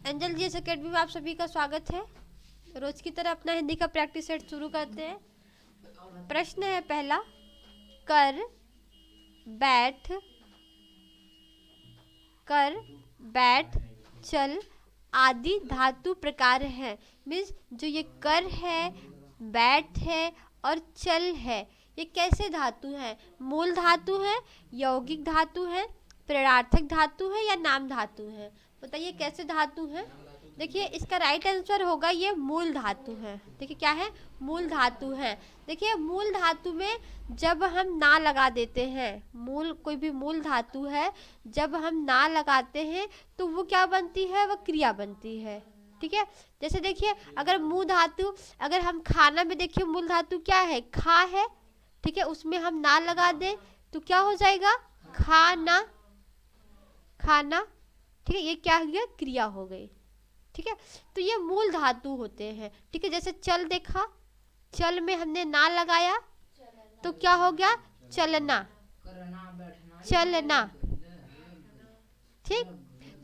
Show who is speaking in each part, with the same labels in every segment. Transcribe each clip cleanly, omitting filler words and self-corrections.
Speaker 1: Angel GS academy में आप सभी का स्वागत है। रोज की तरह अपना हिंदी का प्रैक्टिस सेट शुरू करते हैं। प्रश्न है पहला, कर बैठ चल आदि धातु प्रकार है। मीन्स जो ये कर है, बैठ है और चल है, ये कैसे धातु है? मूल धातु है, यौगिक धातु है, प्रणार्थक धातु है या नाम धातु है? बताइए कैसे धातु है। देखिए इसका राइट आंसर होगा ये मूल धातु है। देखिए क्या है? मूल धातु है। देखिए मूल धातु में जब हम ना लगा देते हैं, कोई भी मूल धातु है, जब हम ना लगाते हैं तो वो क्या बनती है? वो क्रिया बनती है। ठीक है, जैसे देखिए अगर मूल धातु, अगर हम खाना में देखिए मूल धातु क्या है? खा है। ठीक है, उसमें हम ना लगा दें तो क्या हो जाएगा? खाना। ठीक है, ये क्या हो गया? क्रिया हो गई। ठीक है, तो ये मूल धातु होते हैं। ठीक है, जैसे चल देखा, चल में हमने ना लगाया तो क्या हो गया? चलना। ठीक,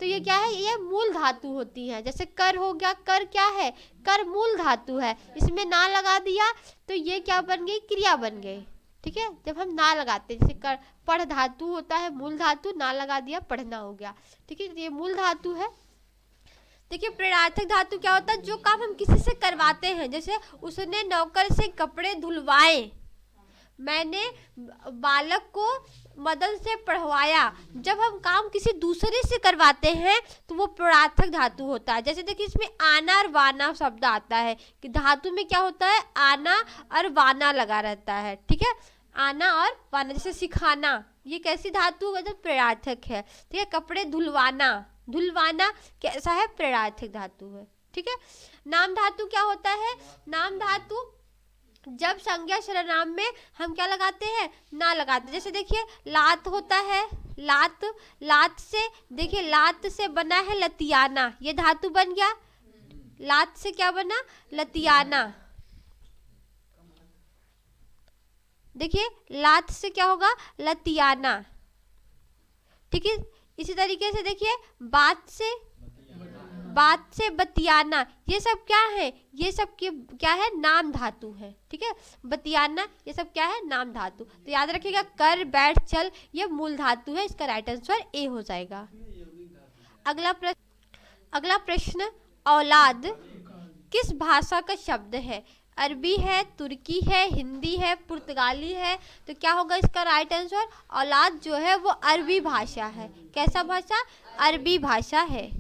Speaker 1: तो ये क्या है? ये मूल धातु होती है। जैसे कर हो गया, कर क्या है? कर मूल धातु है, इसमें ना लगा दिया तो ये क्या बन गई? क्रिया बन गई। ठीक है, जब हम ना लगाते, जैसे कर पढ़ धातु होता है, मूल धातु, ना लगा दिया पढ़ना हो गया। ठीक है, ये मूल धातु है। देखिए प्रणार्थक धातु क्या होता है? जो काम हम किसी से करवाते हैं, जैसे उसने नौकर से कपड़े धुलवाए, मैंने बालक को मदन से पढ़वाया। जब हम काम किसी दूसरे से करवाते हैं तो वो प्रणार्थक धातु होता है। जैसे देखिए इसमें आना और वाना शब्द आता है कि धातु में क्या होता है? आना और वाना लगा रहता है। ठीक है, आना और वाना। जैसे सिखाना, ये कैसी धातु है? जब प्रणार्थक है। ठीक है, कपड़े धुलवाना कैसा है? प्रणार्थक धातु है। ठीक है, नाम धातु क्या होता है? नाम धातु जब संज्ञा सर्वनाम में हम क्या लगाते हैं? ना लगाते हैं। जैसे देखिए लात होता है, लात से, देखिए लात से बना है लतियाना, ये धातु बन गया। लात से क्या बना? लतियाना। देखिए लात से क्या होगा? लतियाना। ठीक है, इसी तरीके से देखिए बात से बतियाना, ये सब क्या है? ये सब क्या है? नाम धातु है। ठीक है, बतियाना ये सब क्या है? नाम धातु। तो याद रखिएगा कर बैठ चल ये मूल धातु है। इसका राइट आंसर ए हो जाएगा। अगला प्रश्न, औलाद किस भाषा का शब्द है? अरबी है, तुर्की है, हिंदी है, पुर्तगाली है। तो क्या होगा इसका राइट आंसर? औलाद जो है वो अरबी भाषा है। कैसा भाषा? अरबी भाषा है।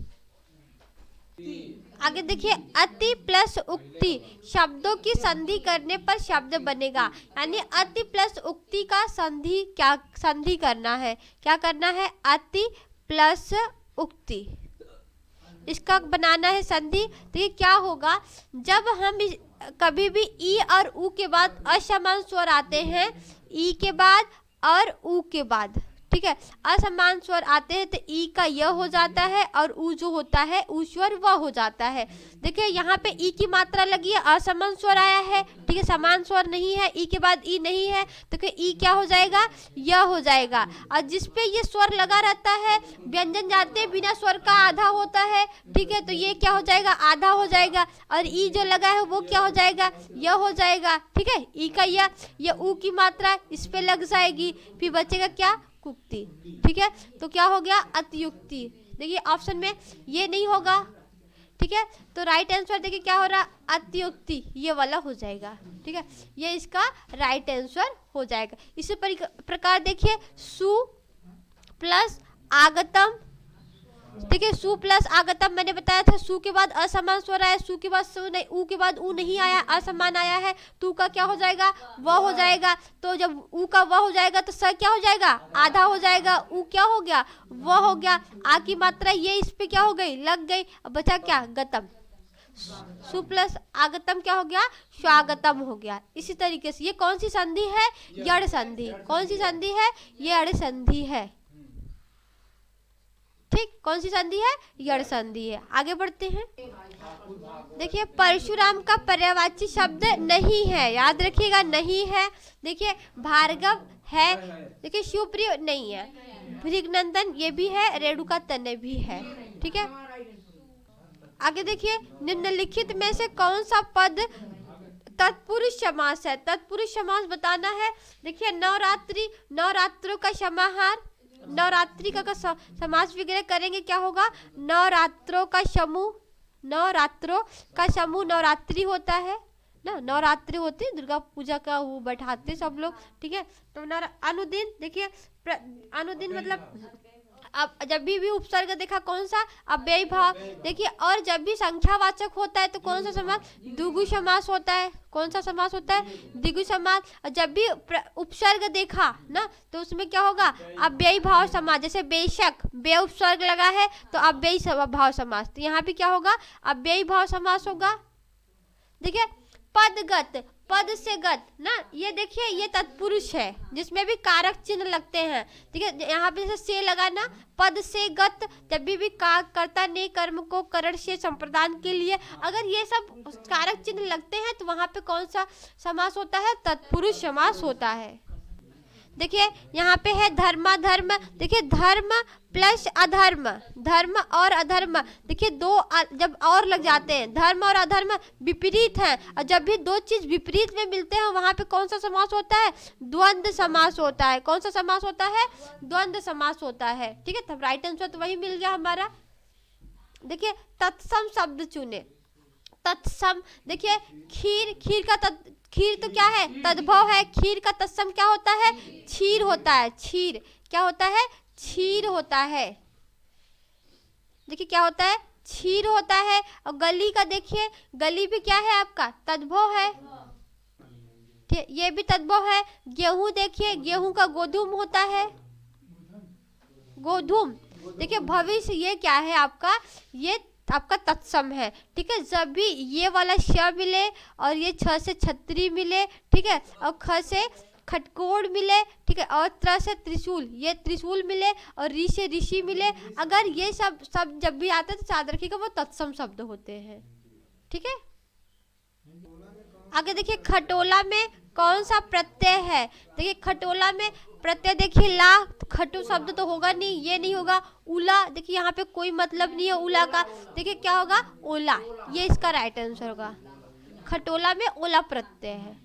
Speaker 1: आगे देखिए अति प्लस उक्ति, शब्दों की संधि करने पर शब्द बनेगा। यानी अति प्लस उक्ति का संधि करना है। क्या करना है? अति प्लस उक्ति, इसका बनाना है संधि। तो ये क्या होगा? जब हम कभी भी ई और ऊ के बाद असमान स्वर आते हैं, ई के बाद और ऊ के बाद, ठीक है, असमान स्वर आते हैं तो ई का य हो जाता है और ऊ जो होता है ऊ स्वर वह हो जाता है। देखिए यहाँ पे ई की मात्रा लगी है, असमान स्वर आया है। ठीक है, समान स्वर नहीं है, ई के बाद ई नहीं है तो ई क्या हो जाएगा? य हो जाएगा। और जिसपे ये स्वर लगा रहता है, व्यंजन जाते बिना स्वर का आधा होता है। ठीक है, तो ये क्या हो जाएगा? आधा हो जाएगा। और ई जो लगा है वो क्या हो जाएगा? य हो जाएगा। ठीक है, ई का ये ऊ की मात्रा इस पे लग जाएगी, फिर बचेगा क्या? कुक्ति। ठीक है, तो क्या हो गया? अतियुक्ति। देखिए ऑप्शन में ये नहीं होगा। ठीक है, तो राइट आंसर देखिए क्या हो रहा? अतियुक्ति, ये वाला हो जाएगा। ठीक है, ये इसका राइट आंसर हो जाएगा। इसी प्रकार देखिए सु प्लस आगतम। ठीक है, सु प्लस आगतम मैंने बताया था, सु के बाद असमान स्वर आया, सु के बाद सु नहीं, ऊ के बाद ऊ नहीं आया, असमान आया है, तू का क्या हो जाएगा? वह हो जाएगा। तो जब ऊ का वह हो जाएगा तो स क्या हो जाएगा? आधा हो जाएगा। ऊ क्या हो गया? वह हो गया। आ की मात्रा ये इस पे क्या हो गई? लग गई। अब बचा क्या? गतम। सु प्लस आगतम क्या हो गया? स्वागतम हो गया। इसी तरीके से ये कौन सी संधि है? यड़ संधि। कौन सी संधि है? ये यड़ संधि है। ठीक, कौन सी संधि है? यड़ संधि है। आगे बढ़ते हैं। देखिए परशुराम का पर्यायवाची शब्द नहीं है, याद रखिएगा नहीं है। देखिए भार्गव है, देखिए शिवप्रिय नहीं है, भृगनंदन ये भी है, रेणुका तनय भी है। ठीक है, आगे देखिए, निम्नलिखित में से कौन सा पद तत्पुरुष समास है? तत्पुरुष समास बताना है। देखिए, नवरात्रि, नवरात्रों का समाहार, नवरात्रि का समास वगैरह करेंगे, क्या होगा? नवरात्रों का समूह, नवरात्रों का समूह नवरात्रि होता है ना, नवरात्रि होती है, दुर्गा पूजा का वो बैठाते सब लोग, ठीक है। तो अनुदिन, देखिए अनुदिन मतलब अब जब भी उपसर्ग देखा कौन सा? अव्ययी भाव। देखिए, और जब भी संख्यावाचक होता है तो कौन सा समास? द्विगु समास होता है। कौन सा समास होता है? द्विगु समास। और जब भी उपसर्ग देखा ना तो उसमें क्या होगा? अव्ययी भाव समास। जैसे बेशक, बे उपसर्ग लगा है तो अव्ययी भाव समास। तो यहाँ पे क्या होगा? अव्ययी भाव समास होगा। देखिए, पदगत, पद से गत ना, ये देखिए ये तत्पुरुष है जिसमें भी कारक चिन्ह लगते हैं, ठीक है। यहाँ पे जैसे से लगाना, पद से गत, जब भी कर्ता ने कर्म को करण से संप्रदान के लिए अगर ये सब कारक चिन्ह लगते हैं तो वहां पे कौन सा समास होता है? तत्पुरुष समास होता है। देखिए, यहाँ पे है धर्माधर्म। देखिए, धर्म प्लस अधर्म, धर्म और अधर्म, देखिए दो जब और लग जाते हैं, धर्म और अधर्म विपरीत हैं, और जब भी दो चीज विपरीत में मिलते हैं वहां पे कौन सा समास होता है? द्वंद्व समास होता है। कौन सा समास होता है? द्वंद्व समास होता है, ठीक है। तब राइट आंसर तो वही मिल गया हमारा। देखिए, तत्सम शब्द चुने। तत्सम, देखिए खीर, खीर तो क्या है? तद्भव है। खीर का तत्सम क्या होता है? क्षीर होता है। क्षीर क्या होता है? क्षीर होता है। देखिए क्या होता है? क्षीर होता है। और गली का देखिए, गली भी क्या है आपका? तद्भव है, ठीक, ये भी तद्भव है। गेहूं देखिए, गेहूं का गोधूम होता है, गोधूम। देखिए भविष्य, ये क्या है आपका? ये आपका तत्सम है, ठीक है। जब भी ये वाला श मिले और ये छ से छतरी मिले, ठीक है, और ख से खटकोड़ मिले, ठीक है, और त्र से त्रिशूल, ये त्रिशूल मिले, और री से ऋषि मिले, अगर ये सब जब भी आते हैं तो याद रखिएगा वो तत्सम शब्द होते हैं, ठीक है। आगे देखिए, खटोला में कौन सा प्रत्यय है? देखिए खटोला में प्रत्यय देखिए ला, खटो शब्द तो होगा नहीं, ये नहीं होगा। उला, देखिए यहाँ पे कोई मतलब नहीं है उला का, देखिए क्या होगा? ओला, ये इसका राइट आंसर होगा। खटोला में ओला प्रत्यय है।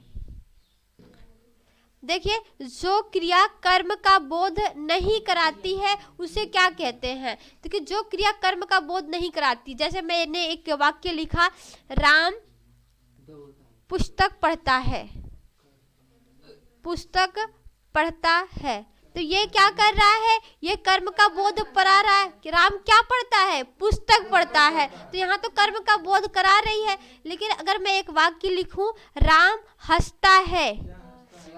Speaker 1: देखिए, जो क्रिया कर्म का बोध नहीं कराती है उसे क्या कहते हैं? देखिए, जो क्रिया कर्म का बोध नहीं कराती, जैसे मैंने एक वाक्य लिखा, राम पुस्तक पढ़ता है, पुस्तक पढ़ता है, तो ये क्या कर रहा है? ये कर्म का बोध करा रहा है कि राम क्या पढ़ता है? पुस्तक पढ़ता है, तो यहाँ तो कर्म का बोध करा रही है। लेकिन अगर मैं एक वाक्य लिखूं, राम हंसता है,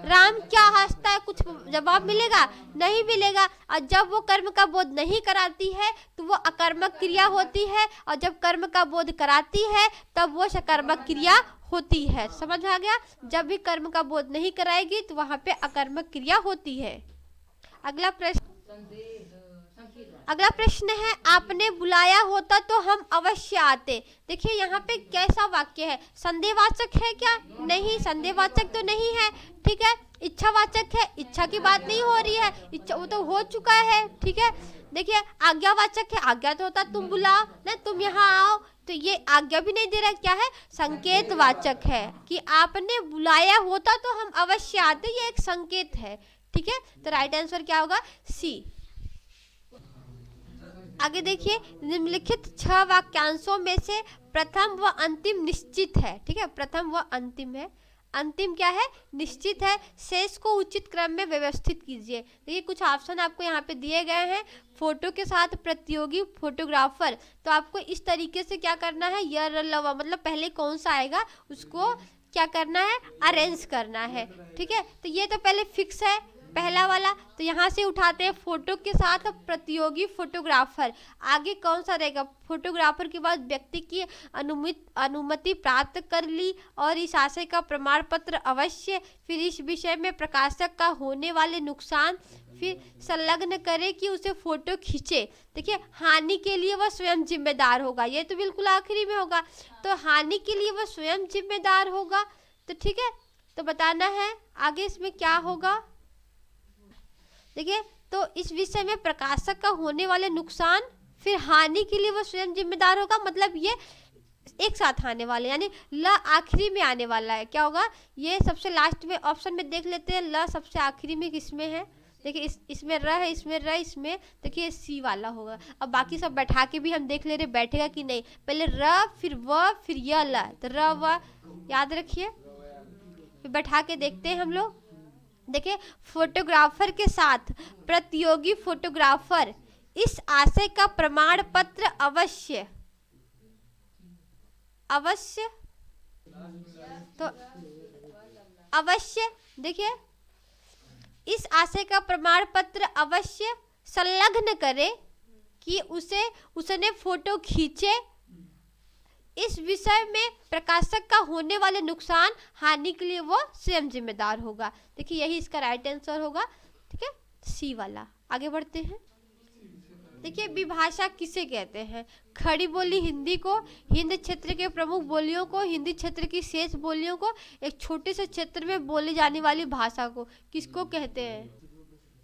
Speaker 1: राम क्या हंसता है? कुछ जवाब मिलेगा? नहीं मिलेगा। और जब वो कर्म का बोध नहीं कराती है तो वो अकर्मक क्रिया होती है, और जब कर्म का बोध कराती है तब वो सकर्मक क्रिया होती है। समझ आ गया? जब भी कर्म का बोध नहीं कराएगी तो वहां पे अकर्मक क्रिया होती है। अगला प्रश्न है, आपने बुलाया होता तो हम अवश्य आते। देखिए यहाँ पे कैसा वाक्य है? संदेहवाचक है क्या? नहीं, संदेहवाचक तो नहीं है, ठीक है। इच्छावाचक है, इच्छा की बात नहीं हो रही है, इच्छा वो तो हो चुका है, ठीक है। देखिए आज्ञावाचक है, आज्ञा तो होता तुम बुलाओ ना, तुम यहाँ आओ, तो ये आज्ञा भी नहीं दे रहा, क्या है? संकेतवाचक है कि आपने बुलाया होता तो हम अवश्य आते, ये एक संकेत है, ठीक है। तो राइट आंसर क्या होगा? सी। आगे देखिए, निम्नलिखित 6 वाक्यांशों में से प्रथम व अंतिम निश्चित है, ठीक है। प्रथम व अंतिम है, अंतिम क्या है? निश्चित है। शेष को उचित क्रम में व्यवस्थित कीजिए। देखिए कुछ ऑप्शन आपको यहाँ पे दिए गए हैं। फोटो के साथ प्रतियोगी फोटोग्राफर, तो आपको इस तरीके से क्या करना है? यर लवा, मतलब पहले कौन सा आएगा उसको क्या करना है? अरेंज करना है, ठीक है। तो ये तो पहले फिक्स है पहला वाला, तो यहाँ से उठाते हैं फोटो के साथ प्रतियोगी फोटोग्राफर। आगे कौन सा रहेगा? फोटोग्राफर के बाद व्यक्ति की अनुमति प्राप्त कर ली और इस आशय का प्रमाण पत्र अवश्य, फिर इस विषय में प्रकाशक का होने वाले नुकसान, फिर संलग्न करे कि उसे फोटो खींचे। देखिए हानि के लिए वह स्वयं जिम्मेदार होगा, ये तो बिल्कुल आखिरी में होगा, तो हानि के लिए वह स्वयं जिम्मेदार होगा, तो ठीक है। तो बताना है आगे इसमें क्या होगा। देखिए तो इस विषय में प्रकाशक का होने वाले नुकसान, फिर हानि के लिए वो स्वयं जिम्मेदार होगा, मतलब ये एक साथ आने वाले, यानी ल आखिरी में आने वाला है। क्या होगा, ये सबसे लास्ट में ऑप्शन में देख लेते हैं, ल सबसे आखिरी में किसमें है, देखिए इसमें र है, इसमें र, इसमें देखिए सी वाला होगा। अब बाकी सब बैठा के भी हम देख ले रहे बैठेगा कि नहीं, पहले र फिर व फिर य ल, तो र व याद रखिए, फिर बैठा के देखते हैं हम लोग। देखिए फोटोग्राफर के साथ प्रतियोगी फोटोग्राफर इस आशय का प्रमाण पत्र अवश्य तो अवश्य, देखिए इस आशय का प्रमाण पत्र अवश्य संलग्न करे कि उसने फोटो खींचे। इस विषय में प्रकाशक का होने वाले नुकसान हानि के लिए वो स्वयं जिम्मेदार होगा। देखिए यही इसका राइट आंसर होगा, ठीक है, सी वाला। आगे बढ़ते हैं। देखिए विभाषा किसे कहते हैं, खड़ी बोली हिंदी को, हिंद क्षेत्र के प्रमुख बोलियों को, हिंदी क्षेत्र की शेष बोलियों को, एक छोटे से क्षेत्र में बोली जाने वाली भाषा को किसको कहते हैं।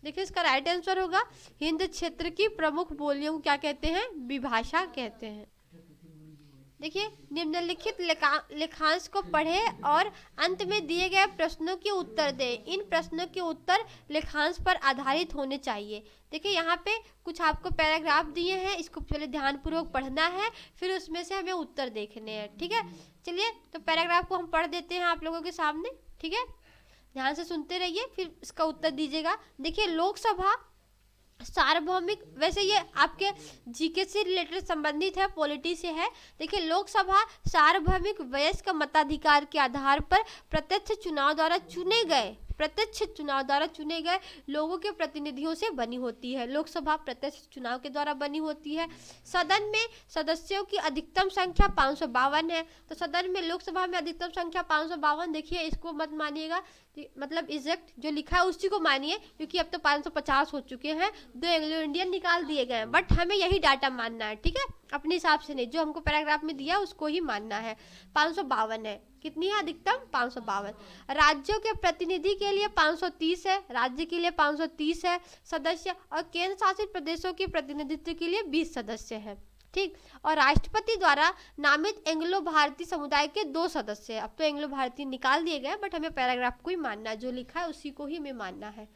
Speaker 1: देखिए इसका राइट आंसर होगा हिंद क्षेत्र की प्रमुख बोलियों को क्या कहते हैं, विभाषा कहते हैं। देखिए निम्नलिखित लेखांश को पढ़ें और अंत में दिए गए प्रश्नों के उत्तर दें। इन प्रश्नों के उत्तर लेखांश पर आधारित होने चाहिए। देखिए यहाँ पे कुछ आपको पैराग्राफ दिए हैं, इसको पहले ध्यानपूर्वक पढ़ना है, फिर उसमें से हमें उत्तर देखने हैं, ठीक है। चलिए तो पैराग्राफ को हम पढ़ देते हैं आप लोगों के सामने, ठीक है, ध्यान से सुनते रहिए, फिर इसका उत्तर दीजिएगा। देखिए लोकसभा सार्वभौमिक, वैसे ये आपके जीके से रिलेटेड संबंधित है, पॉलिटी से है। देखिए लोकसभा सार्वभौमिक वयस्क मताधिकार के आधार पर प्रत्यक्ष चुनाव द्वारा चुने गए लोगों के प्रतिनिधियों से बनी होती है। लोकसभा प्रत्यक्ष चुनाव के द्वारा बनी होती है। सदन में सदस्यों की अधिकतम संख्या 552 है, तो सदन में लोकसभा में अधिकतम संख्या 552। देखिए इसको मत मानिएगा, मतलब एग्जैक्ट जो लिखा है उसी को मानिए, क्योंकि अब तो 550 हो चुके हैं, 2 एंग्लो इंडियन निकाल दिए गए हैं, बट हमें यही डाटा मानना है, ठीक है, अपने हिसाब से नहीं, जो हमको पैराग्राफ में दिया उसको ही मानना है। 552 है, कितनी है अधिकतम, 552। राज्यों के प्रतिनिधि के लिए 530 है, राज्य के लिए 530 है सदस्य, और केंद्र शासित प्रदेशों के प्रतिनिधित्व के लिए 20 सदस्य हैं, ठीक। और राष्ट्रपति द्वारा नामित एंग्लो भारतीय समुदाय के 2 सदस्य हैं। अब तो एंग्लो भारतीय निकाल दिए गए, बट हमें पैराग्राफ को ही मानना है, जो लिखा है उसी को ही हमें मानना है।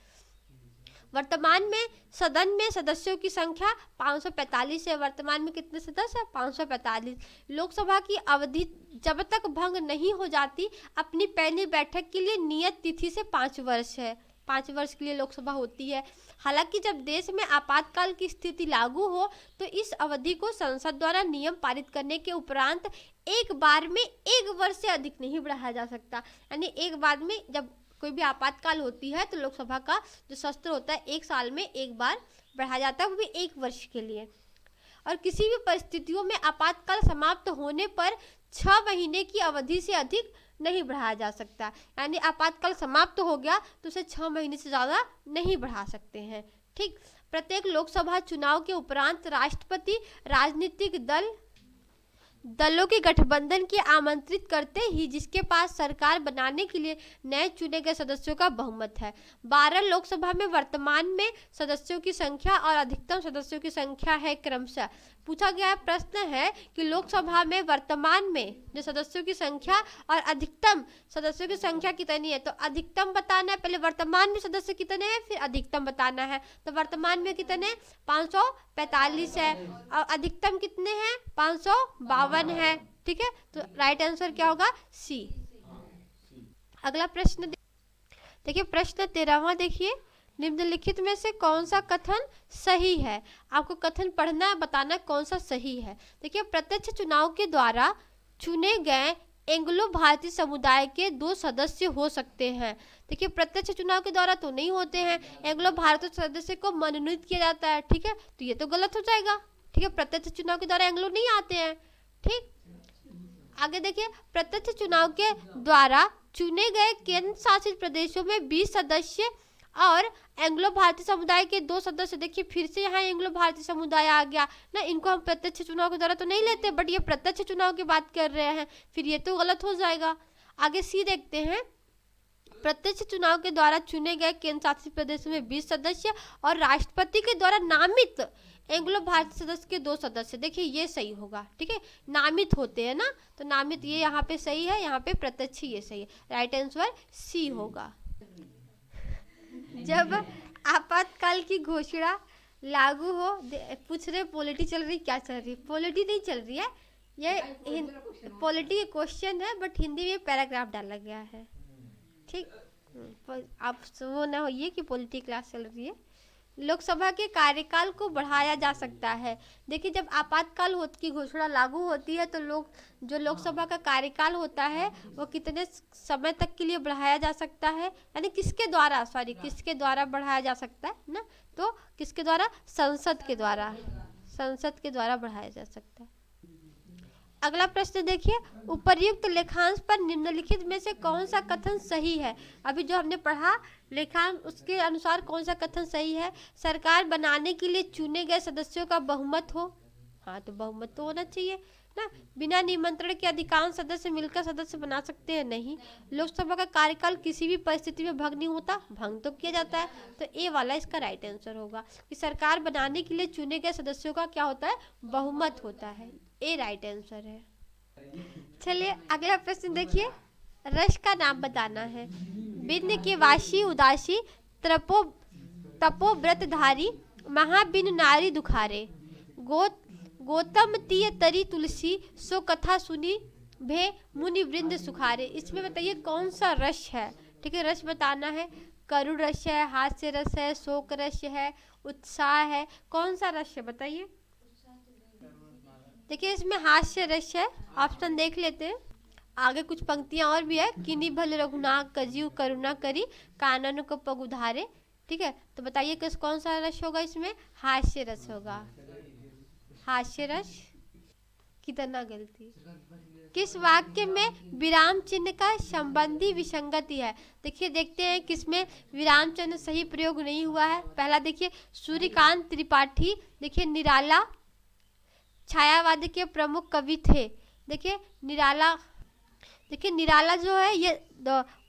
Speaker 1: वर्तमान में सदन में सदस्यों की संख्या 545 है। वर्तमान में कितने सदस्य हैं, 545। लोकसभा की अवधि जब तक भंग नहीं हो जाती अपनी पहली बैठक के लिए नियत तिथि से 5 वर्ष है। 5 वर्ष के लिए लोकसभा होती है। हालांकि जब देश में आपातकाल की स्थिति लागू हो तो इस अवधि को संसद द्वारा नियम पारित करने के उपरांत एक बार में 1 वर्ष से अधिक नहीं बढ़ाया जा सकता। यानी एक बार में जब कोई भी आपातकाल होती है तो लोकसभा का जो सत्र होता है 1 साल में 1 बार बढ़ाया जाता है, वो भी 1 वर्ष के लिए। और किसी भी परिस्थितियों में आपातकाल समाप्त होने पर 6 महीने की अवधि से अधिक नहीं बढ़ाया जा सकता। यानी आपातकाल समाप्त हो गया तो उसे 6 महीने से ज़्यादा नहीं बढ़ा सकते हैं, ठीक। प्रत्येक लोकसभा चुनाव के उपरांत राष्ट्रपति राजनीतिक दलों के गठबंधन की आमंत्रित करते ही जिसके पास सरकार बनाने के लिए नए चुने गए सदस्यों का बहुमत है। 12 लोकसभा में वर्तमान में सदस्यों की संख्या और अधिकतम सदस्यों की संख्या है क्रमशः। पूछा गया प्रश्न है कि लोकसभा में वर्तमान में जो सदस्यों की संख्या और अधिकतम सदस्यों की संख्या कितनी है, तो अधिकतम बताना है, पहले वर्तमान में सदस्य कितने हैं फिर अधिकतम बताना है। तो वर्तमान में कितने 545 है और अधिकतम कितने हैं 552 है, ठीक है। तो राइट आंसर क्या होगा, सी। अगला प्रश्न देखिए, प्रश्न 13वां देखिए, निम्नलिखित में से कौन सा कथन सही है। आपको कथन पढ़ना है, बताना कौन सा सही है। देखिए, प्रत्यक्ष चुनाव के द्वारा चुने गए एंग्लो भारतीय समुदाय के 2 सदस्य हो सकते हैं। देखिए, प्रत्यक्ष चुनाव के द्वारा तो नहीं होते हैं, एंग्लो भारतीय सदस्य को मनोनीत किया जाता है, ठीक है, तो ये तो गलत हो जाएगा, ठीक है। प्रत्यक्ष चुनाव के द्वारा एंग्लो नहीं आते हैं, ठीक। आगे देखिए, प्रत्यक्ष चुनाव के द्वारा चुने गए केंद्र शासित प्रदेशों में 20 सदस्य और एंग्लो भारतीय समुदाय के 2 सदस्य। देखिए फिर से यहाँ एंग्लो भारतीय समुदाय आ गया ना, इनको हम प्रत्यक्ष चुनाव के द्वारा तो नहीं लेते, बट ये प्रत्यक्ष चुनाव की बात कर रहे हैं, फिर ये तो गलत हो जाएगा। आगे सी देखते हैं, प्रत्यक्ष चुनाव के द्वारा चुने गए केंद्र शासित प्रदेश में 20 सदस्य और राष्ट्रपति के द्वारा नामित एंग्लो भारतीय सदस्य के 2 सदस्य। देखिए ये सही होगा, ठीक है, नामित होते हैं ना, तो नामित ये यहाँ पे सही है, यहाँ पे प्रत्यक्ष ये सही है, राइट आंसर सी होगा। जब आपातकाल की घोषणा लागू हो, पूछ रहे पॉलिटी चल रही, क्या चल रही है? पॉलिटी नहीं चल रही है, ये पॉलिटी के क्वेश्चन है, बट हिंदी में पैराग्राफ डाला गया है, ठीक। आप वो ना होइए कि पॉलिटी क्लास चल रही है। लोकसभा के कार्यकाल को बढ़ाया जा सकता है। देखिए जब आपातकाल की घोषणा लागू होती है तो जो लोकसभा का कार्यकाल होता है वो कितने समय तक के लिए बढ़ाया जा सकता है, यानी किसके द्वारा बढ़ाया जा सकता है ना, तो किसके द्वारा? संसद के द्वारा बढ़ाया जा सकता है। अगला प्रश्न देखिए, उपर्युक्त लेखांश पर निम्नलिखित में से कौन सा कथन सही है? अभी जो हमने पढ़ा लेखांश, उसके अनुसार कौन सा कथन सही है? सरकार बनाने के लिए चुने गए सदस्यों का बहुमत हो। हाँ, तो बहुमत तो होना चाहिए ना। बिना निमंत्रण के अधिकांश सदस्य मिलकर सदस्य बना सकते हैं? नहीं। लोकसभा का कार्यकाल किसी भी परिस्थिति में भंग नहीं होता, भंग तो किया जाता है, तो ए वाला इसका राइट आंसर होगा कि सरकार बनाने के लिए चुने गए सदस्यों का क्या होता है? बहुमत होता है, ए राइट आंसर है। चलिए अगला प्रश्न देखिए, रस का नाम बताना है। बिंद के वासी उदासी, तपो व्रतधारी, महाबिन नारी दुखारे, गौतम तीय तरी तुलसी, सो कथा सुनी भे मुनि वृंद सुखारे। इसमें बताइए कौन सा रस है, ठीक है, रस बताना है। करुण रस है, हास्य रस है, शोक रस है, उत्साह है, कौन सा रस है बताइए? देखिए इसमें हास्य रस है, ऑप्शन देख लेते हैं। आगे कुछ पंक्तियां और भी है, किन्हीं भल रघुनाथ कजियु करुणा करी, कानन को पग उधारे, ठीक है, तो बताइए कौन सा रस होगा इसमें? हास्य रस होगा, हास्य रस। कितना गलती। किस वाक्य में विराम चिन्ह का संबंधी विसंगति है? देखिए देखते हैं किसमें विराम चिन्ह सही प्रयोग नहीं हुआ है। पहला देखिए, सूर्यकांत त्रिपाठी देखिए निराला छायावाद के प्रमुख कवि थे। देखिए निराला जो है ये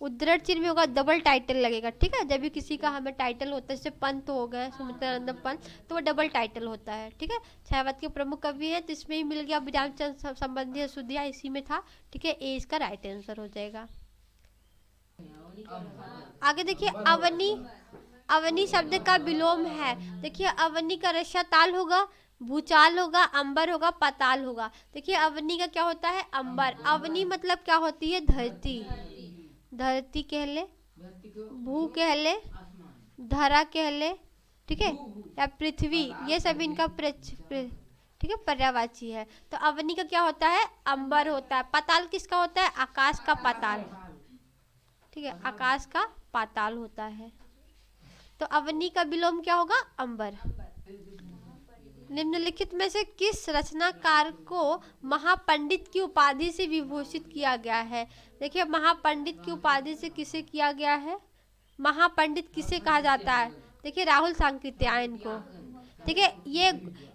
Speaker 1: उद्धरण चिन्ह में होगा, डबल टाइटल लगेगा, ठीक है, जब भी किसी का हमें टाइटल होता है, जैसे पंत हो गए सुमित्रानंद पंत, तो वो डबल टाइटल होता है, ठीक है। छायावाद के प्रमुख कवि है, तो इसमें ही मिल गया, विरामचंद्र संबंधी सुधिया इसी में था, ठीक है, ए इसका राइट आंसर हो जाएगा। आगे देखिए, अवनी शब्द का विलोम है। देखिए अवनी का रस्सा ताल होगा, भूचाल होगा, अंबर होगा, पाताल होगा। देखिए अवनी का क्या होता है? अंबर। अवनी मतलब क्या होती है? धरती, धरती कह ले, भू कह ले, धरा कह ले, ठीक है, या पृथ्वी, ये सब इनका ठीक है पर्यायवाची है। तो अवनी का क्या होता है? अंबर होता है। पाताल किसका होता है? आकाश का पाताल, ठीक है, आकाश का पाताल होता है। तो अवनी का विलोम क्या होगा? अंबर। निम्नलिखित में से किस रचनाकार को महापंडित की उपाधि से विभूषित किया गया है? देखिए महापंडित की उपाधि से किसे किया गया है? महापंडित किसे कहा जाता है? देखिए राहुल सांकृत्यायन को, ठीक है। ये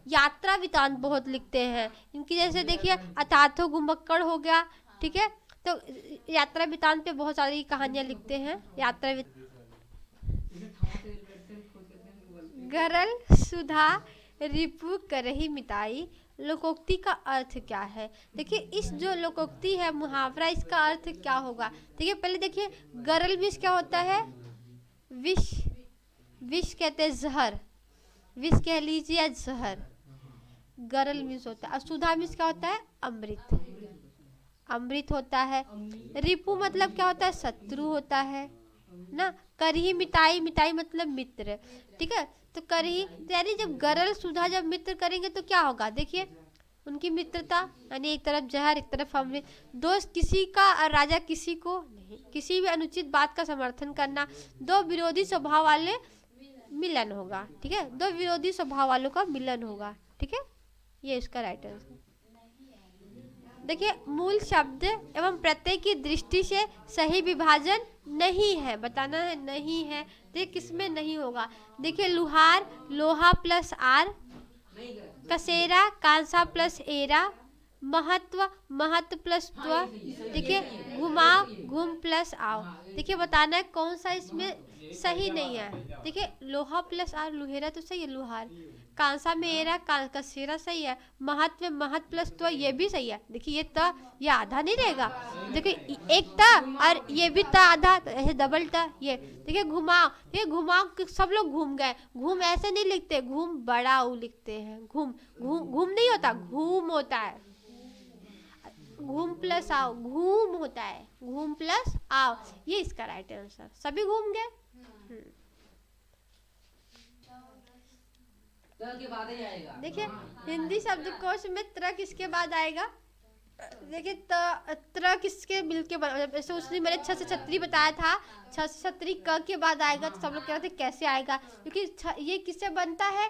Speaker 1: यात्रा वृतांत बहुत लिखते हैं इनकी, जैसे देखिए अथाथो घुमक्कड़ हो गया, ठीक है, तो यात्रा वृतांत पे बहुत सारी कहानियां लिखते हैं। यात्रा गरल सुधा रिपु करही मिताई, लोकोक्ति का अर्थ क्या है? देखिए इस जो लोकोक्ति है मुहावरा, इसका अर्थ क्या होगा? देखिए पहले देखिए, गरल विष क्या होता है? विष, विष कहते हैं जहर, विष कह लीजिए जहर, गरल विष होता है। और सुधा विष क्या होता है? अमृत, अमृत होता है। रिपु मतलब क्या होता है? शत्रु होता है ना। करही मिताई, मिताई मतलब मित्र, ठीक है, तो करही यानी जब गरल सुधा जब मित्र करेंगे तो क्या होगा? देखिए उनकी मित्रता, यानी एक तरफ जहर एक तरफ अमृत। दोस्त किसी का और राजा किसी को नहीं। किसी भी अनुचित बात का समर्थन करना। दो विरोधी स्वभाव वाले मिलन होगा, ठीक है, दो विरोधी स्वभाव वालों का मिलन होगा, ठीक है, ये इसका राइट आंसर। देखिए मूल शब्द एवं प्रत्यय की दृष्टि से सही विभाजन नहीं है, बताना है नहीं है। देखिए किसमें नहीं होगा? देखिए लुहार लोहा plus are, Kasera Kansa plus era, महत्व, महत्व प्लस त्व, देखिए घुमाओ, घूम प्लस आओ। देखिए बताना है कौन सा इसमें सही नहीं है। देखिए लोहा प्लस आर, लोहेरा तो सही है, लोहार। कांसा में एरा, कसेरा सही है। महत्व में महत्व प्लस त्व, ये भी सही है। देखिए ये त, ये आधा नहीं रहेगा। देखिए एक त और ये भी त आधा, तो ऐसे डबल त ये। देखिए घुमाओ, ये घुमाओ सब लोग घूम गए। घूम ऐसे नहीं लिखते, घूम बड़ा ऊ लिखते हैं। घूम घूम घूम नहीं होता, घूम होता है। घूम प्लस आओ, घूम होता है, घूम प्लस आओ, ये इसका राइट आंसर। सभी घूम गए। देखिए हिंदी शब्दकोश में त्र किसके बाद आएगा? देखिए त्र किसके मिल के जैसे उसने मैंने 6 से छतरी बताया था, 6 से छतरी क के बाद आएगा। तो सब लोग कह रहे थे कैसे आएगा, क्योंकि ये किससे बनता है?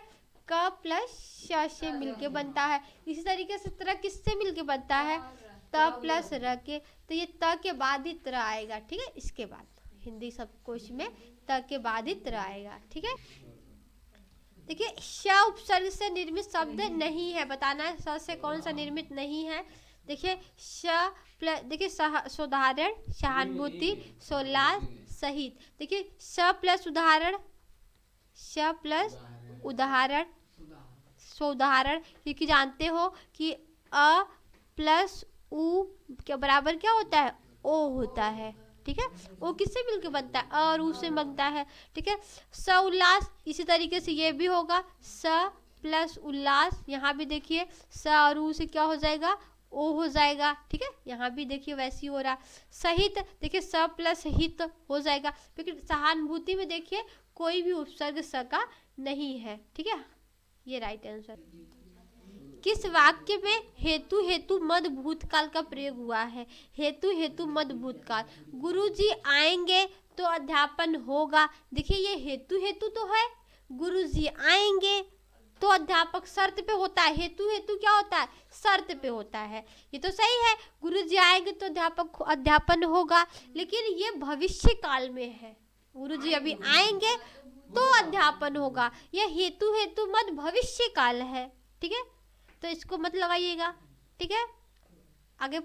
Speaker 1: क प्लस श से मिलके बनता है। इसी तरीके से त्र किससे मिलके बनता है? त प्लस र के। तो ये त के बाद ही त्र आएगा, ठीक है। इसके बाद हिंदी शब्दकोश में त के बाद ही त्र आएगा, ठीक है। देखिए श उपसर्ग से निर्मित शब्द नहीं है, बताना है स से कौन सा निर्मित नहीं है। देखिए श प्लस, देखिए सोदाहरण, सहानुभूति, सोल्लास, सहित। देखिए स प्लस उदाहरण, श प्लस उदाहरण, सोदाहरण, क्योंकि जानते हो कि अ प्लस उ के बराबर क्या होता है? ओ होता है, ठीक है। ओ किससे मिलके बनता है? और उ से बनता है, ठीक है। स उल्लास, इसी तरीके से ये भी होगा स प्लस उल्लास। यहाँ भी देखिए स और उ से क्या हो जाएगा? ओ हो जाएगा, ठीक है। यहाँ भी देखिए वैसे ही हो रहा। सहित, देखिए स प्लस हित हो जाएगा, क्योंकि सहानुभूति में देखिए कोई भी उपसर्ग स का नहीं है, ठीक है। ये राइट आंसर। किस वाक्य में हेतु हेतु मद भूतकाल का प्रयोग हुआ है? हेतु हेतु मद भूतकाल, गुरुजी आएंगे तो अध्यापन होगा। देखिए ये हेतु हेतु तो है, गुरुजी आएंगे तो अध्यापक शर्त पे होता है। हेतु हेतु क्या होता है? शर्त पे होता है। ये तो सही है, गुरुजी आएंगे तो अध्यापन होगा, लेकिन ये भविष्य काल में है। गुरुजी अभी आएंगे तो अध्यापन होगा, यह हेतु हेतु मद भविष्य काल है, ठीक है। तो इसको मत लगाइएगा, ठीक है। आगे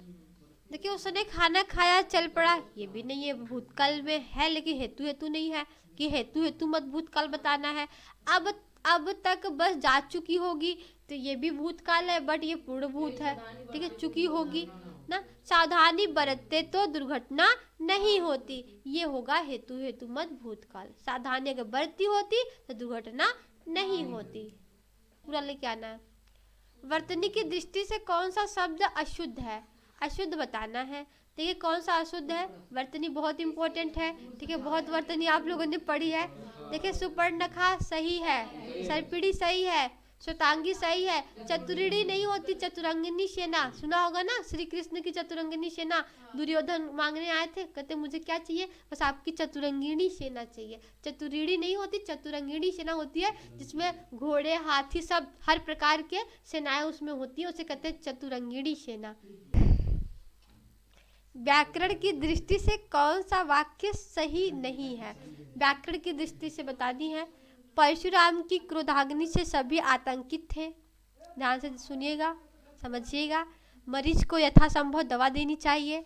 Speaker 1: देखिए उसने खाना खाया चल पड़ा, ये भी नहीं है, भूतकाल में है लेकिन हेतु हेतु नहीं है, कि हेतु हेतु मत भूतकाल बताना है। अब तक बस जा चुकी होगी, तो ये भी भूतकाल है बट ये पूर्ण भूत है, ठीक है। चुकी होगी ना। सावधानी बरतते तो दुर्घटना नहीं होती, ये होगा हेतु हेतु मत भूतकाल। सावधानी अगर बरती होती तो दुर्घटना नहीं होती। पूरा लेके आना है। वर्तनी की दृष्टि से कौन सा शब्द अशुद्ध है? अशुद्ध बताना है। देखिए कौन सा अशुद्ध है? वर्तनी बहुत इंपॉर्टेंट है, ठीक है। बहुत वर्तनी आप लोगों ने पढ़ी है। देखिए सुपर्णखा सही है, सर्पिणी सही है, श्वेतांगी सही है, चतुरिणी नहीं होती, चतुरंगिनी सेना सुना होगा ना। श्री कृष्ण की चतुरंगिनी सेना, दुर्योधन मांगने आए थे, कहते मुझे क्या चाहिए? बस आपकी चतुरंगिनी सेना चाहिए। चतुरिणी नहीं होती, चतुरंगिनी सेना होती है, जिसमें घोड़े हाथी सब हर प्रकार के सेनाएं उसमें होती है, उसे कहते हैं चतुरंगिनी सेना। व्याकरण की दृष्टि से कौन सा वाक्य सही नहीं है? व्याकरण की दृष्टि से बतानी है। परशुराम की क्रोधाग्नि से सभी आतंकित थे, ध्यान से सुनिएगा, समझिएगा। मरीज को यथासंभव दवा देनी चाहिए,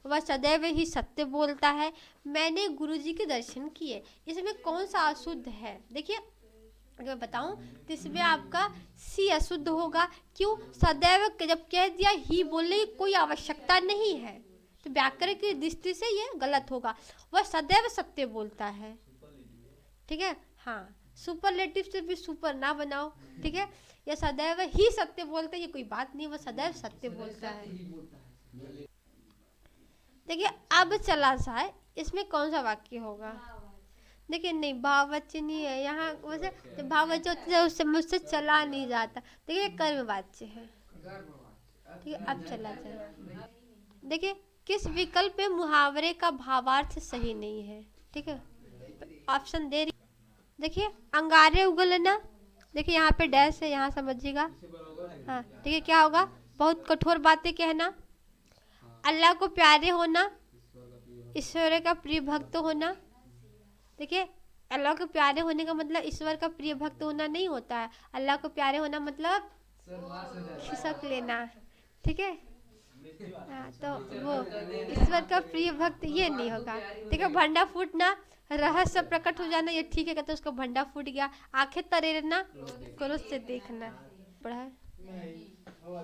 Speaker 1: वह सदैव ही सत्य बोलता है, मैंने गुरुजी के दर्शन किए। इसमें कौन सा अशुद्ध है? देखिए अगर मैं बताऊं तो इसमें आपका सी अशुद्ध होगा। क्यों? सदैव जब कह दिया ही बोलने की कोई आवश्यकता नहीं है, तो व्याकरण की दृष्टि से ये गलत होगा। वह सदैव सत्य बोलता है, ठीक है। हाँ, सुपरलेटिव से भी सुपर ना बनाओ, ठीक है। यह सदैव ही सत्य बोलता है, ये कोई बात नहीं, वह सदैव सत्य बोलता है। देखिए अब चला सा है, इसमें कौन सा वाक्य होगा? देखिए नहीं, भाववचनी है यहाँ, वैसे जब भाववचन होता है उससे मुझसे चला नहीं जाता। देखिए कर्मवाच्य है, ठीक है। अब चला जाए। देखिए किस विकल्प में मुहावरे का भावार्थ सही नहीं है? ठीक है, ऑप्शन दे रही। देखिए अंगारे उगलना, देखिए यहाँ पे डैश है, यहाँ समझिएगा। हाँ देखिए क्या होगा? बहुत कठोर बातें कहना, अल्लाह को प्यारे होना, ईश्वर का प्रिय भक्त होना। देखिए अल्लाह को प्यारे होने का मतलब ईश्वर का प्रिय भक्त होना नहीं होता है। अल्लाह को प्यारे होना मतलब खिसक लेना, ठीक है। हाँ, तो वो ईश्वर का प्रिय भक्त ये नहीं होगा। देखो भंडा फूटना, रहस्य प्रकट हो जाना, ये ठीक है। कहते उसको भंडा फूट गया, आंखें तरेरना, क्रोध से देखना पड़ा है।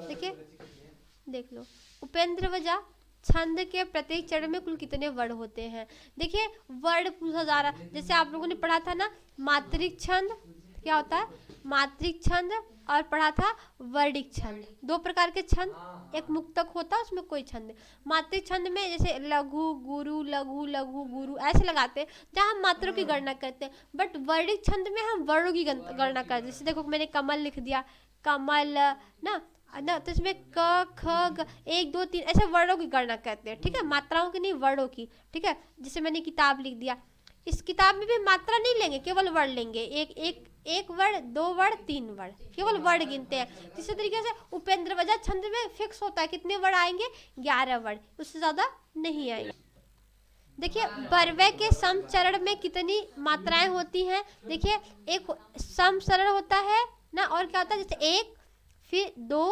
Speaker 1: देखिए, देख लो उपेंद्र वजा छंद के प्रत्येक चरण में कुल कितने वर्ण होते हैं। देखिए वर्ण पूछा जा रहा, जैसे आप लोगों ने पढ़ा था ना मात्रिक छंद, क्या होता है मात्रिक छंद, और पढ़ा था वर्णिक छंद। दो प्रकार के छंद, एक मुक्तक होता है उसमें कोई छंद। मात्रिक छंद में जैसे लघु गुरु, लघु लघु गुरु ऐसे लगाते हैं जहाँ हम मात्रों की गणना करते हैं। बट वर्णिक छंद में हम वर्णों की गणना करते हैं। जैसे देखो मैंने कमल लिख दिया, कमल ना, तो इसमें क ख ग 1 2 3 ऐसे वर्णों की गणना करते हैं। ठीक है, मात्राओं की नहीं, वर्णों की। ठीक है, जैसे मैंने किताब लिख दिया, इस किताब में भी मात्रा नहीं लेंगे, केवल वर्ण लेंगे। एक वर्ण, 2 वर्ण, 3 वर्ण, केवल वर्ण गिनते हैं। इसी तरीके से उपेंद्र वजा छंद में फिक्स होता है कितने वर्ण आएंगे, 11 वर्ण, उससे ज्यादा नहीं आएंगे। देखिए बरवे के समचरण में कितनी मात्राएं होती हैं। देखिए एक समचरण होता है ना, और क्या होता है जैसे 1 फिर 2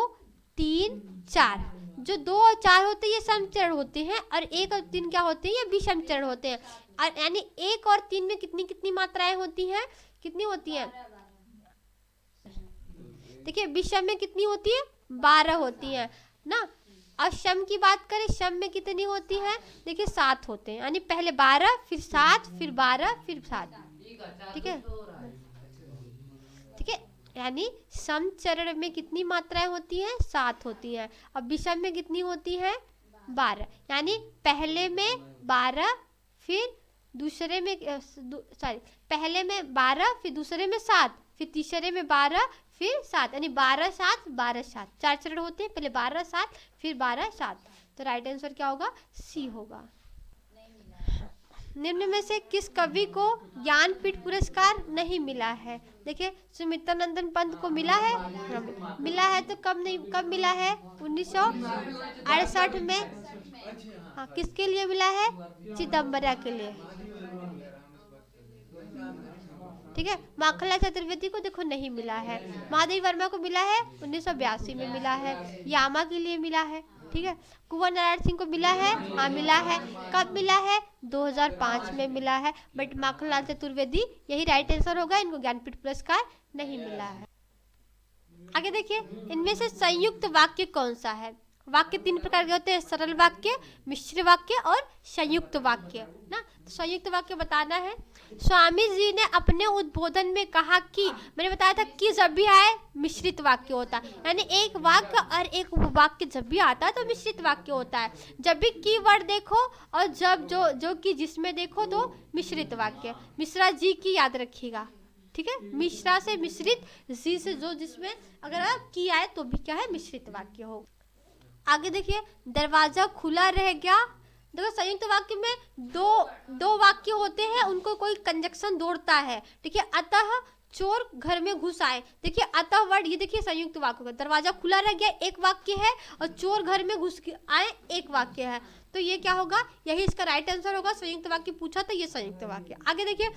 Speaker 1: 3 4, जो 2 और 4 होते हैं ये समचरण होते हैं, और 1 और 3 क्या होते हैं, ये विषम चरण होते हैं। और यानी 1 और 3 में कितनी कितनी मात्राएं होती हैं, कितनी होती हैं। देखिए विषम में कितनी होती है, 12 होती है ना। और शम की बात करें, शम में कितनी होती है, देखिए 7 होते हैं। यानी पहले 12 फिर 7 फिर 12 फिर 7। ठीक है, ठीक है, यानी समचरण में कितनी मात्राएं होती हैं, 7 होती हैं। अब विषम में कितनी होती हैं, 12। यानी पहले में 12 फिर दूसरे में पहले में 12 फिर दूसरे में 7 फिर तीसरे में 12 फिर 7, यानी 12 7 12 7, 4 चरण होते हैं। पहले 12 7 फिर 12 7। तो राइट आंसर क्या होगा, सी होगा। निम्न में से किस कवि को ज्ञानपीठ पुरस्कार नहीं मिला है। देखिए सुमित्रानंदन पंत को मिला है, मिला है तो कब मिला है, 1968 में। हाँ, किसके लिए मिला है, चिदम्बरा के लिए। ठीक है, माखनलाल चतुर्वेदी को देखो नहीं मिला है। महादेवी वर्मा को मिला है, 1982 में मिला है। यामा के लिए मिला है। ठीक है, कुंवर नारायण सिंह को मिला है, हाँ मिला है। कब मिला है, 2005 में मिला है। बट माखनलाल चतुर्वेदी यही राइट आंसर होगा, इनको ज्ञानपीठ पुरस्कार नहीं मिला है। आगे देखिए, इनमें से संयुक्त वाक्य कौन सा है। वाक्य 3 प्रकार के होते हैं, सरल वाक्य, मिश्र वाक्य और संयुक्त वाक्य ना। तो संयुक्त वाक्य बताना है। स्वामी जी ने अपने उद्बोधन में कहा कि, मैंने बताया था कि जब भी आए मिश्रित वाक्य होता है, यानी एक वाक्य और एक उपवाक्य जब भी आता है तो मिश्रित वाक्य होता है। जब भी की वर्ड देखो और जब जो कि जिसमें देखो तो मिश्रित वाक्य। मिश्रा जी की याद रखिएगा। ठीक है, मिश्रा से मिश्रित, जी से जो, जिसमें अगर की आए तो भी क्या है, मिश्रित वाक्य हो। आगे देखिए, दरवाजा खुला रह गया। देखो संयुक्त वाक्य में दो वाक्य होते हैं, उनको कोई कंजक्शन जोड़ता है। ठीक है, अतः चोर घर में घुस आए। देखिए अतः वर्ड, ये देखिए संयुक्त वाक्य का, दरवाजा खुला रह गया एक वाक्य है, और चोर घर में घुस आए एक वाक्य है। तो ये क्या होगा, यही इसका राइट आंसर होगा। संयुक्त वाक्य पूछा तो ये संयुक्त वाक्य। आगे देखिए,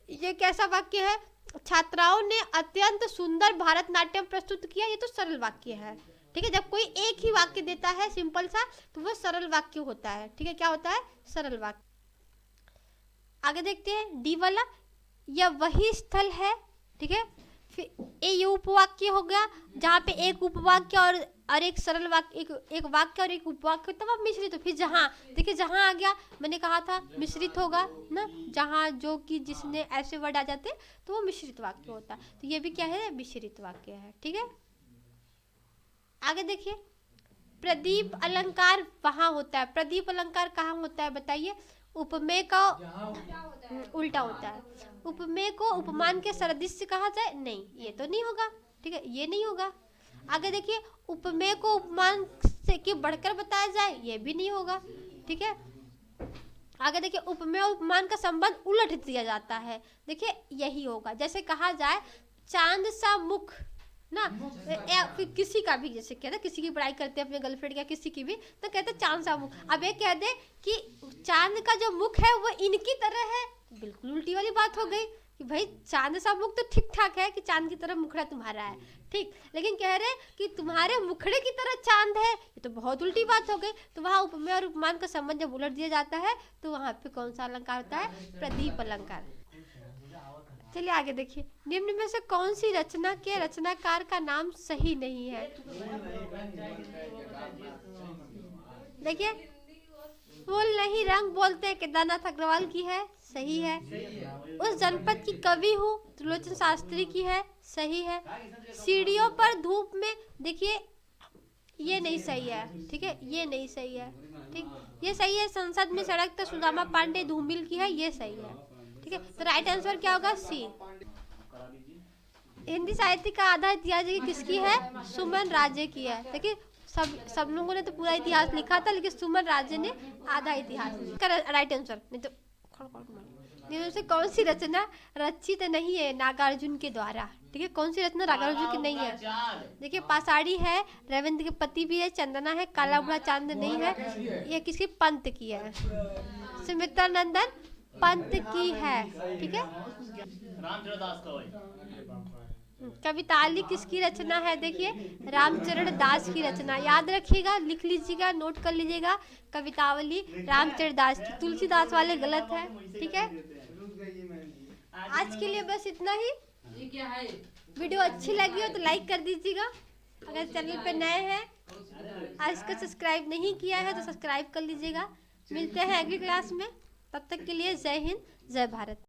Speaker 1: ये कैसा वाक्य है, छात्राओं ने अत्यंत सुंदर भारतनाट्यम प्रस्तुत किया। ये तो सरल वाक्य है। ठीक है, जब कोई एक ही वाक्य देता है सिंपल सा तो वो सरल वाक्य होता है। ठीक है, क्या होता है, सरल वाक्य। आगे देखते हैं डी वाला, यह वही स्थल है। ठीक है, फिर ये उपवाक्य हो गया जहाँ पे एक उपवाक्य और एक सरल वाक्य, एक वाक्य और एक उपवाक्य, तब अब मिश्रित। फिर जहाँ देखिए, जहाँ आ गया मैंने कहा था मिश्रित होगा ना, जहाँ जो कि जिसने ऐसे वर्ड आ जाते तो वो मिश्रित वाक्य होता है। तो ये भी क्या है, मिश्रित वाक्य है। ठीक है, आगे देखिए, प्रदीप अलंकार वहाँ होता है। प्रदीप अलंकार कहाँ होता है बताइए, उपमेय का उल्टा होता है। उपमेय को उपमान के सदृश कहा जाए, नहीं ये तो नहीं होगा। ठीक है, ये नहीं होगा। आगे देखिए, उपमेय को उपमान से के बढ़कर बताया जाए, ये भी नहीं होगा। ठीक है, आगे देखिए, उपमेय और उपमान का संबंध उलट दिया जाता है। देखिए यही होगा, जैसे कहा जाए चांद सा मुख ना, फिर किसी का भी, जैसे कहते किसी की पढ़ाई करते हैं अपने गर्लफ्रेंड या किसी की भी, तो कहते चांद सा मुख। अब ये कह दे कि चांद का जो मुख है वो इनकी तरह है, बिल्कुल उल्टी वाली बात हो गई। कि भाई चांद सा मुख तो ठीक ठाक है कि चांद की तरह मुखड़ा तुम्हारा है, ठीक, लेकिन कह रहे कि तुम्हारे मुखड़े की तरह चांद है, ये तो बहुत उल्टी बात हो गई। तो वहाँ उपमेय और उपमान का संबंध जब उलट दिया जाता है तो वहाँ पे कौन सा अलंकार होता है? प्रदीप अलंकार। चलिए आगे देखिए, निम्न में से कौन सी रचना के रचनाकार का नाम सही नहीं है? देखिए, फूल नहीं रंग बोलते केदारनाथ अग्रवाल की है, सही है। उस जनपद की कवि हूँ त्रिलोचन शास्त्री की है, सही है। सीढ़ियों पर धूप में, देखिए ये नहीं सही है, ठीक है, ये नहीं सही है, ठीक, ये सही है। संसद में सड़क तो सुदामा पांडे धूमिल की है, ये सही है, ठीक है। तो राइट आंसर क्या होगा? सी। हिंदी साहित्य का आधा इतिहास किसकी है? सुमन राजे की है। देखिए सब लोगों ने तो पूरा इतिहास लिखा था, लेकिन सुमन राजे ने आधा इतिहास लिखा। Right answer. नहीं तो इनमें से कौन सी रचना रचित नहीं है नागार्जुन के द्वारा? ठीक है, कौन सी रचना नागार्जुन की नहीं है? देखिए, पाषाणी है, रविंद्र के पति भी है, चंदना है, काला बुढ़ा चांद नहीं है, ये किसकी? पंत की है, सुमित्रा नंदन पंत की है, ठीक है। कविताली किसकी रचना है? देखिए, रामचरण दास की रचना, याद रखिएगा, लिख लीजिएगा, नोट कर लीजिएगा। कवितावली रामचरण दास की, तुलसीदास वाले गलत है, ठीक है। आज के लिए बस इतना ही। वीडियो अच्छी लगी हो तो लाइक कर दीजिएगा, अगर चैनल पे नए हैं, आज को सब्सक्राइब नहीं किया है तो सब्सक्राइब कर लीजिएगा। मिलते हैं अगली क्लास में, तब तक के लिए जय हिंद, जय भारत।